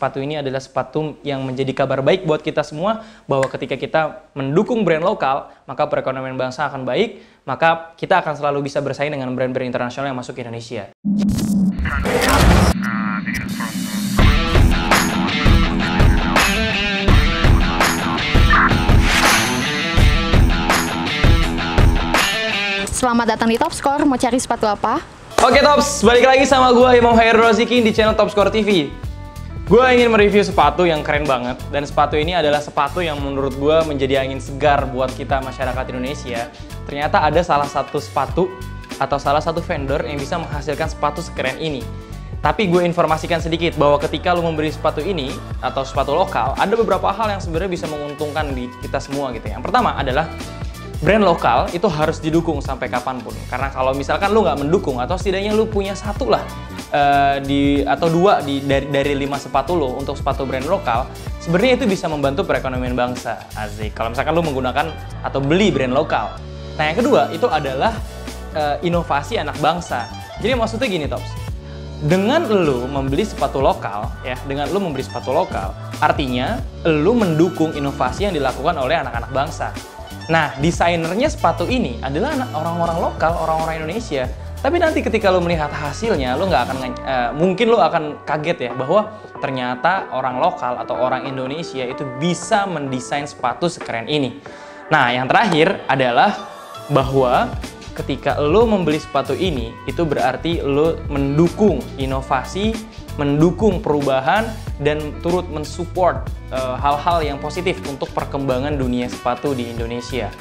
sepatu ini adalah sepatu yang menjadi kabar baik buat kita semua, bahwa ketika kita mendukung brand lokal, maka perekonomian bangsa akan baik, maka kita akan selalu bisa bersaing dengan brand-brand internasional yang masuk ke Indonesia. Selamat datang di Top Score, mau cari sepatu apa? Oke Tops, balik lagi sama gue Imam Hairul Roziki di channel Top Score TV. Gue ingin mereview sepatu yang keren banget, dan sepatu ini adalah sepatu yang menurut gue menjadi angin segar buat kita masyarakat Indonesia. Ternyata ada salah satu sepatu atau salah satu vendor yang bisa menghasilkan sepatu sekeren ini. Tapi gue informasikan sedikit bahwa ketika lo membeli sepatu ini atau sepatu lokal, ada beberapa hal yang sebenarnya bisa menguntungkan di kita semua gitu. Yang pertama adalah brand lokal itu harus didukung sampai kapanpun. Karena kalau misalkan lu nggak mendukung, atau setidaknya lu punya satu lah atau dua dari 5 sepatu lo untuk sepatu brand lokal, sebenarnya itu bisa membantu perekonomian bangsa. Asik. Kalau misalkan lu menggunakan atau beli brand lokal. Nah yang kedua itu adalah inovasi anak bangsa. Jadi maksudnya gini Tops, dengan lu membeli sepatu lokal ya, dengan lu membeli sepatu lokal, artinya lu mendukung inovasi yang dilakukan oleh anak-anak bangsa. Nah, desainernya sepatu ini adalah orang-orang lokal, orang-orang Indonesia. Tapi nanti ketika lo melihat hasilnya, lo nggak akan, mungkin lo akan kaget ya, bahwa ternyata orang lokal atau orang Indonesia itu bisa mendesain sepatu sekeren ini. Nah, yang terakhir adalah bahwa ketika lo membeli sepatu ini, itu berarti lo mendukung inovasi, mendukung perubahan, dan turut mensupport hal-hal yang positif untuk perkembangan dunia sepatu di Indonesia.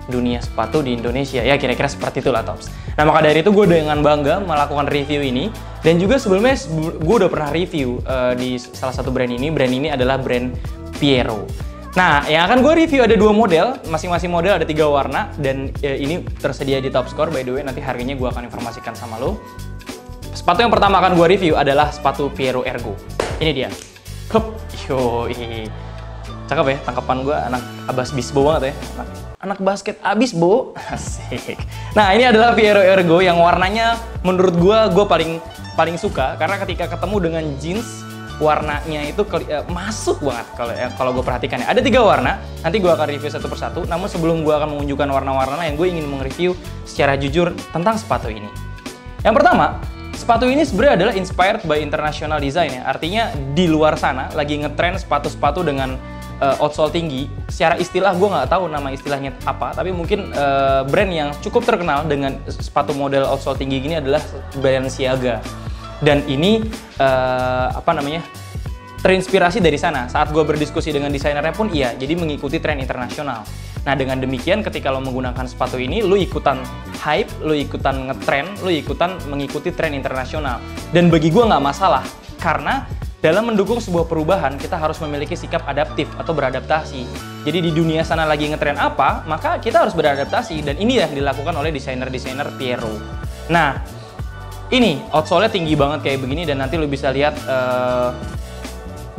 Dunia sepatu di Indonesia, ya kira-kira seperti itulah Tops. Nah maka dari itu gue dengan bangga melakukan review ini. Dan juga sebelumnya gue udah pernah review di salah satu brand ini. Brand ini adalah brand Piero. Nah yang akan gue review ada 2 model, masing-masing model ada 3 warna. Dan ini tersedia di Top Score, by the way nanti harganya gue akan informasikan sama lo. Sepatu yang pertama akan gue review adalah sepatu Piero Ergo. Ini dia. Hup, yoi. Cakep ya, tangkapan gue anak abas bisbo banget ya. Anak basket abis bo. Asik. Nah ini adalah Piero Ergo yang warnanya menurut gue paling suka. Karena ketika ketemu dengan jeans, warnanya itu masuk banget kalau gue perhatikan ya. Ada 3 warna, nanti gue akan review satu persatu. Namun sebelum gue akan menunjukkan warna-warna yang gue ingin mereview secara jujur tentang sepatu ini. Yang pertama, sepatu ini sebenarnya adalah inspired by international design ya. Artinya di luar sana lagi ngetrend sepatu-sepatu dengan outsole tinggi. Secara istilah gue nggak tahu nama istilahnya apa, tapi mungkin brand yang cukup terkenal dengan sepatu model outsole tinggi gini adalah Balenciaga. Dan ini terinspirasi dari sana. Saat gue berdiskusi dengan desainernya pun iya, jadi mengikuti tren internasional. Nah dengan demikian ketika lo menggunakan sepatu ini, lo ikutan hype, lo ikutan ngetrend, lo ikutan mengikuti tren internasional. Dan bagi gue nggak masalah, karena dalam mendukung sebuah perubahan, kita harus memiliki sikap adaptif atau beradaptasi. Jadi di dunia sana lagi ngetrend apa, maka kita harus beradaptasi. Dan ini yang dilakukan oleh desainer-desainer Piero. Nah, ini outsole-nya tinggi banget kayak begini, dan nanti lo bisa lihat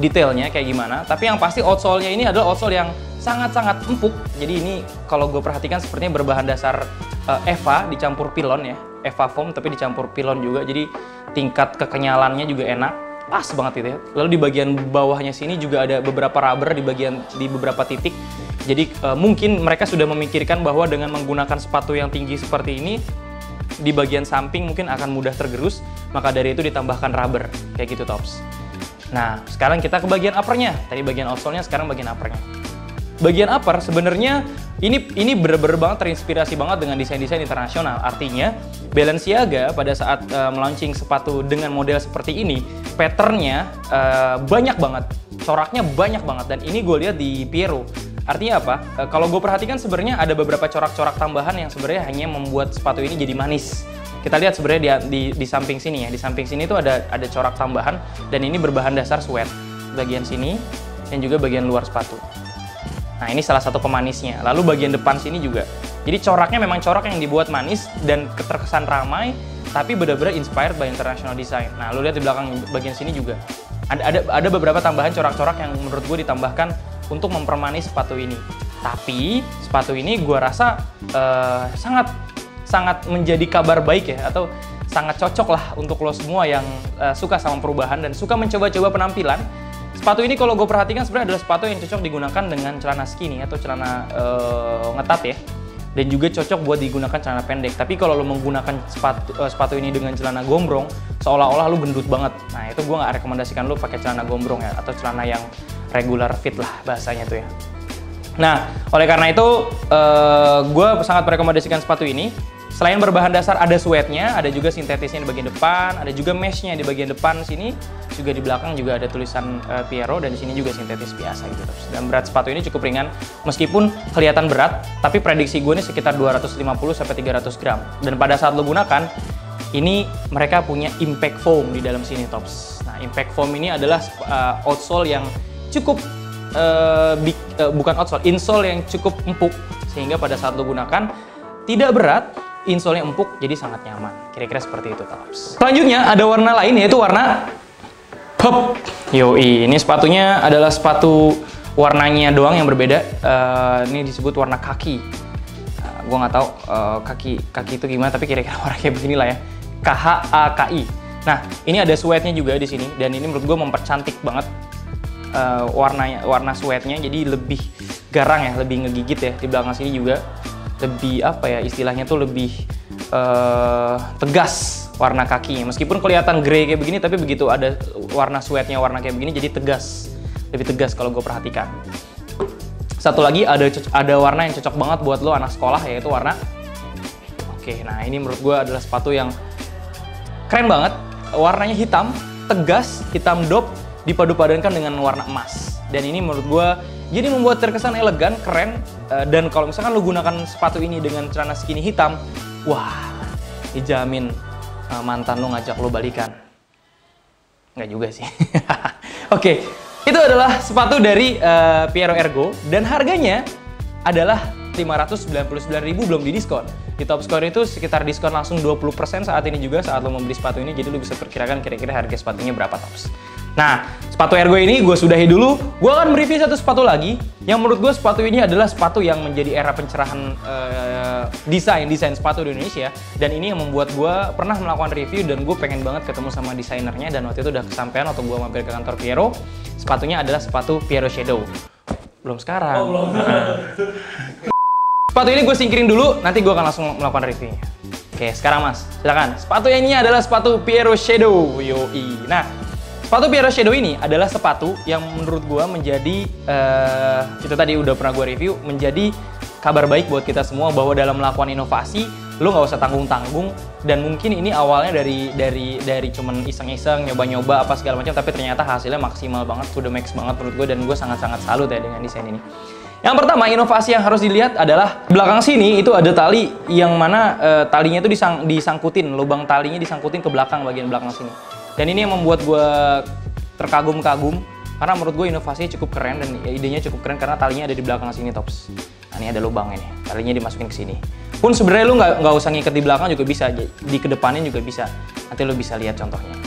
detailnya kayak gimana. Tapi yang pasti outsole-nya ini adalah outsole yang sangat-sangat empuk. Jadi ini kalau gue perhatikan sepertinya berbahan dasar EVA dicampur pilon ya. EVA foam tapi dicampur pilon juga. Jadi tingkat kekenyalannya juga enak. Pas banget gitu ya. Lalu di bagian bawahnya sini juga ada beberapa rubber di beberapa titik. Jadi mungkin mereka sudah memikirkan bahwa dengan menggunakan sepatu yang tinggi seperti ini, di bagian samping mungkin akan mudah tergerus. Maka dari itu ditambahkan rubber kayak gitu Tops. Nah sekarang kita ke bagian uppernya. Tadi bagian outsole-nya, sekarang bagian uppernya. Bagian upper sebenarnya ini bener-bener banget terinspirasi banget dengan desain-desain internasional. Artinya Balenciaga pada saat melaunching sepatu dengan model seperti ini, patternnya banyak banget, coraknya banyak banget. Dan ini gue lihat di Piero. Artinya apa? Kalau gue perhatikan sebenarnya ada beberapa corak-corak tambahan yang sebenarnya hanya membuat sepatu ini jadi manis. Kita lihat sebenarnya di samping sini ya. Di samping sini tuh ada corak tambahan, dan ini berbahan dasar suede. Bagian sini dan juga bagian luar sepatu. Nah ini salah satu pemanisnya. Lalu bagian depan sini juga. Jadi coraknya memang corak yang dibuat manis dan terkesan ramai, tapi benar-benar inspired by international design. Nah lu lihat di belakang bagian sini juga. Ada beberapa tambahan corak-corak yang menurut gue ditambahkan untuk mempermanis sepatu ini. Tapi sepatu ini gue rasa sangat menjadi kabar baik ya, atau sangat cocok lah untuk lo semua yang suka sama perubahan dan suka mencoba-coba penampilan. Sepatu ini kalau gue perhatikan sebenarnya adalah sepatu yang cocok digunakan dengan celana skinny atau celana ngetat ya. Dan juga cocok buat digunakan celana pendek. Tapi kalau lo menggunakan sepatu ini dengan celana gombrong, seolah-olah lo gendut banget. Nah itu gue nggak rekomendasikan lo pakai celana gombrong ya, atau celana yang regular fit lah bahasanya tuh ya. Nah oleh karena itu gue sangat merekomendasikan sepatu ini. Selain berbahan dasar ada suede-nya, ada juga sintetisnya di bagian depan, ada juga mesh-nya di bagian depan sini, juga di belakang juga ada tulisan Piero, dan di sini juga sintetis biasa gitu. Dan berat sepatu ini cukup ringan, meskipun kelihatan berat, tapi prediksi gue ini sekitar 250-300 gram. Dan pada saat lo gunakan, ini mereka punya impact foam di dalam sini Tops. Nah impact foam ini adalah outsole yang cukup bukan outsole, insole yang cukup empuk, sehingga pada saat lo gunakan tidak berat, insole-nya empuk, jadi sangat nyaman. Kira-kira seperti itu, Tops. Selanjutnya ada warna lain, yaitu warna pop. Yoi, ini sepatunya adalah sepatu warnanya doang yang berbeda. Ini disebut warna kaki. Gue nggak tahu kaki itu gimana, tapi kira-kira warna kayak beginilah ya. KHAKI. Nah, ini ada suede-nya juga di sini, dan ini menurut gue mempercantik banget warna suede-nya, jadi lebih garang ya, lebih ngegigit ya. Di belakang sini juga lebih apa ya istilahnya tuh lebih tegas warna kakinya, meskipun kelihatan grey kayak begini, tapi begitu ada warna suede-nya warna kayak begini jadi tegas, lebih tegas kalau gue perhatikan. Satu lagi ada warna yang cocok banget buat lo anak sekolah, yaitu warna nah ini menurut gue adalah sepatu yang keren banget. Warnanya hitam, tegas, hitam dop, dipadu-padankan dengan warna emas, dan ini menurut gue jadi membuat terkesan elegan, keren, dan kalau misalkan lo gunakan sepatu ini dengan celana skinny hitam, wah, dijamin mantan lo ngajak lo balikan. Nggak juga sih. Oke, itu adalah sepatu dari Piero Ergo, dan harganya adalah 599.000 belum didiskon. Di Topscore itu sekitar diskon langsung 20% saat ini juga saat lo membeli sepatu ini, jadi lo bisa perkirakan kira-kira harga sepatunya berapa, Tops. Nah, sepatu Ergo ini gue sudahi dulu. Gue akan mereview satu sepatu lagi yang menurut gue sepatu ini adalah sepatu yang menjadi era pencerahan desain sepatu di Indonesia, dan ini yang membuat gue pernah melakukan review dan gue pengen banget ketemu sama desainernya, dan waktu itu udah kesampaian waktu gue mampir ke kantor Piero. Sepatunya adalah sepatu Piero Shadow. Belum sekarang. Sepatu ini gue singkirin dulu, nanti gue akan langsung melakukan reviewnya. Oke, sekarang Mas, silakan. Sepatu yang ini adalah sepatu Piero Shadow. Yoi. Nah, sepatu Piero Shadow ini adalah sepatu yang menurut gue menjadi, itu tadi udah pernah gue review, menjadi kabar baik buat kita semua bahwa dalam melakukan inovasi, lo nggak usah tanggung-tanggung, dan mungkin ini awalnya dari cuman iseng-iseng, nyoba-nyoba apa segala macam, tapi ternyata hasilnya maksimal banget, to the max banget menurut gue, dan gue sangat-sangat salut ya dengan desain ini. Yang pertama, inovasi yang harus dilihat adalah belakang sini itu ada tali yang mana talinya itu disangkutin, lubang talinya disangkutin ke belakang, bagian belakang sini. Dan ini yang membuat gue terkagum-kagum, karena menurut gue inovasinya cukup keren dan idenya cukup keren karena talinya ada di belakang sini, Tops. Nah ini ada lubang ini, talinya dimasukin ke sini. Pun sebenarnya lu nggak usah ngikat di belakang juga bisa, di kedepannya juga bisa. Nanti lu bisa lihat contohnya.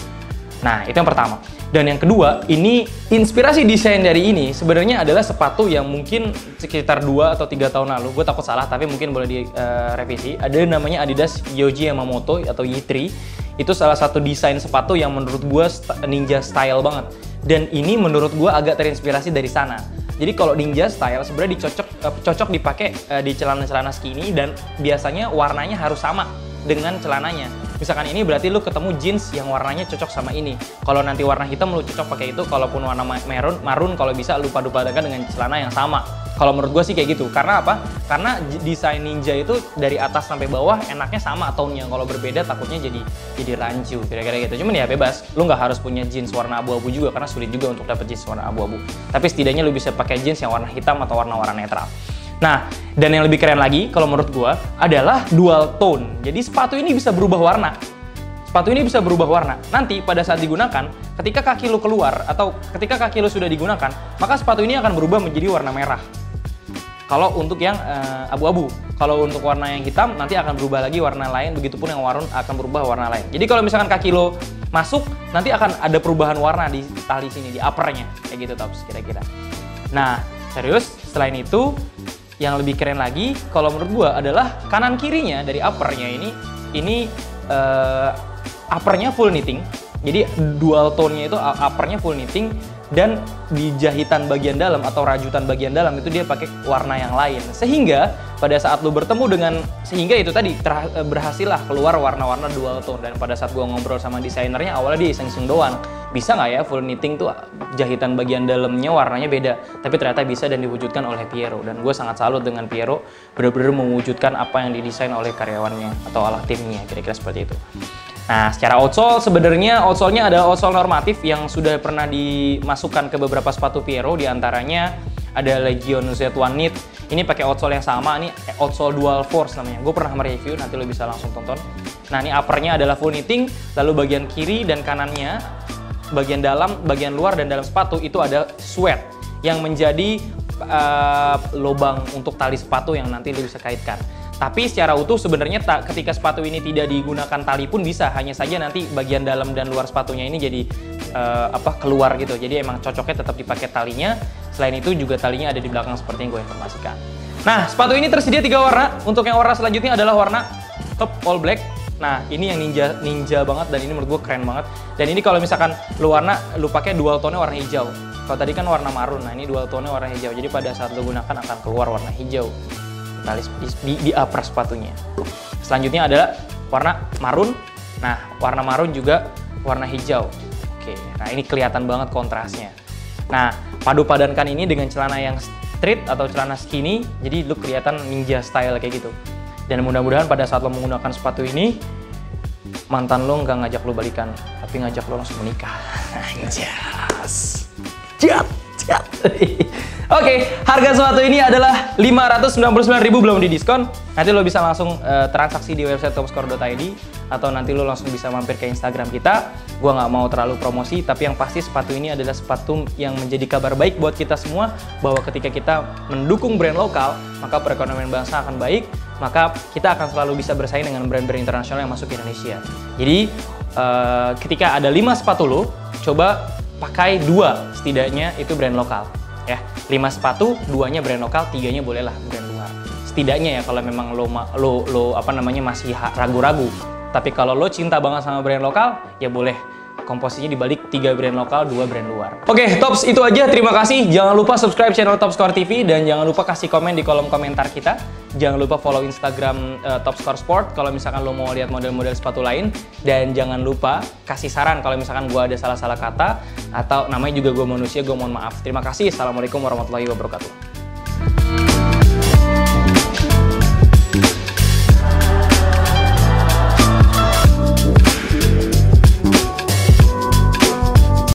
Nah itu yang pertama. Dan yang kedua, ini inspirasi desain dari ini sebenarnya adalah sepatu yang mungkin sekitar 2 atau 3 tahun lalu, gue takut salah tapi mungkin boleh direvisi. Ada namanya Adidas Yohji Yamamoto atau Y3. Itu salah satu desain sepatu yang menurut gue ninja style banget. Dan ini menurut gue agak terinspirasi dari sana. Jadi kalau ninja style sebenarnya cocok dipakai di celana-celana skinny, dan biasanya warnanya harus sama dengan celananya. Misalkan ini berarti lu ketemu jeans yang warnanya cocok sama ini. Kalau nanti warna hitam lu cocok pakai itu, kalaupun warna marun kalau bisa lu padu-padankan dengan celana yang sama. Kalau menurut gue sih kayak gitu. Karena apa? Karena desain ninja itu dari atas sampai bawah enaknya sama tone-nya. Kalau berbeda takutnya jadi rancu, kira-kira gitu. Cuman ya bebas, lu nggak harus punya jeans warna abu-abu juga, karena sulit juga untuk dapet jeans warna abu-abu. Tapi setidaknya lu bisa pakai jeans yang warna hitam atau warna-warna netral. Nah, dan yang lebih keren lagi kalau menurut gua adalah dual tone. Jadi sepatu ini bisa berubah warna. Sepatu ini bisa berubah warna. Nanti pada saat digunakan, ketika kaki lu keluar atau ketika kaki lu sudah digunakan, maka sepatu ini akan berubah menjadi warna merah. Kalau untuk yang abu-abu. Kalau untuk warna yang hitam, nanti akan berubah lagi warna lain. Begitupun yang marun akan berubah warna lain. Jadi kalau misalkan kaki lo masuk, nanti akan ada perubahan warna di tali sini, di uppernya. Kayak gitu, Tops, kira-kira. Nah, serius, selain itu, yang lebih keren lagi, kalau menurut gua adalah kanan kirinya dari uppernya ini uppernya full knitting. Jadi dual tone-nya itu uppernya full knitting, dan di jahitan bagian dalam atau rajutan bagian dalam itu dia pakai warna yang lain. Sehingga pada saat lu bertemu dengan, sehingga itu tadi berhasil lah keluar warna-warna dual tone. Dan pada saat gua ngobrol sama desainernya, awalnya dia iseng-iseng doang, bisa nggak ya full knitting tuh jahitan bagian dalamnya warnanya beda. Tapi ternyata bisa dan diwujudkan oleh Piero. Dan gue sangat salut dengan Piero, benar-benar mewujudkan apa yang didesain oleh karyawannya atau ala timnya, kira-kira seperti itu. Nah, secara outsole sebenarnya outsole-nya ada outsole normatif yang sudah pernah dimasukkan ke beberapa sepatu Piero, diantaranya ada Legion Z1 Knit. Ini pakai outsole yang sama, ini outsole Dual Force namanya. Gue pernah mereview, nanti lo bisa langsung tonton. Nah, ini uppernya adalah full knitting, lalu bagian kiri dan kanannya, bagian dalam, bagian luar dan dalam sepatu itu ada sweat yang menjadi lubang untuk tali sepatu yang nanti lo bisa kaitkan. Tapi secara utuh sebenarnya ketika sepatu ini tidak digunakan tali pun bisa, hanya saja nanti bagian dalam dan luar sepatunya ini jadi keluar gitu. Jadi emang cocoknya tetap dipakai talinya. Selain itu juga talinya ada di belakang seperti yang gue informasikan. Nah, sepatu ini tersedia 3 warna. Untuk yang warna selanjutnya adalah warna top all black. Nah, ini yang ninja banget dan ini menurut gue keren banget. Dan ini kalau misalkan lu pakai dual tone warna hijau. Kalau tadi kan warna marun, nah ini dual tone warna hijau. Jadi pada saat lu gunakan akan keluar warna hijau di upper sepatunya. Selanjutnya adalah warna marun. Nah, warna marun juga warna hijau. Oke, nah ini kelihatan banget kontrasnya. Nah, padu padankan ini dengan celana yang straight atau celana skinny, jadi lu kelihatan ninja style kayak gitu. Dan mudah-mudahan pada saat lo menggunakan sepatu ini, mantan lo nggak ngajak lo balikan, tapi ngajak lo langsung menikah. Anjas. Oke, harga sepatu ini adalah 599.000 belum didiskon. Nanti lo bisa langsung transaksi di website topscore.id atau nanti lo langsung bisa mampir ke Instagram kita. Gua nggak mau terlalu promosi, tapi yang pasti sepatu ini adalah sepatu yang menjadi kabar baik buat kita semua, bahwa ketika kita mendukung brand lokal, maka perekonomian bangsa akan baik, maka kita akan selalu bisa bersaing dengan brand-brand internasional yang masuk ke Indonesia. Jadi ketika ada 5 sepatu lo, coba pakai 2 setidaknya itu brand lokal. Ya, 5 sepatu, 2-nya brand lokal, 3-nya bolehlah brand luar. Setidaknya ya kalau memang lo masih ragu-ragu. Tapi kalau lo cinta banget sama brand lokal, ya boleh komposisinya dibalik 3 brand lokal, 2 brand luar. Oke, Tops, itu aja. Terima kasih. Jangan lupa subscribe channel Topscore TV dan jangan lupa kasih komen di kolom komentar kita. Jangan lupa follow Instagram Topscore Sport kalau misalkan lo mau lihat model-model sepatu lain. Dan jangan lupa kasih saran kalau misalkan gue ada salah-salah kata atau namanya juga gue manusia, gue mohon maaf. Terima kasih. Assalamualaikum warahmatullahi wabarakatuh.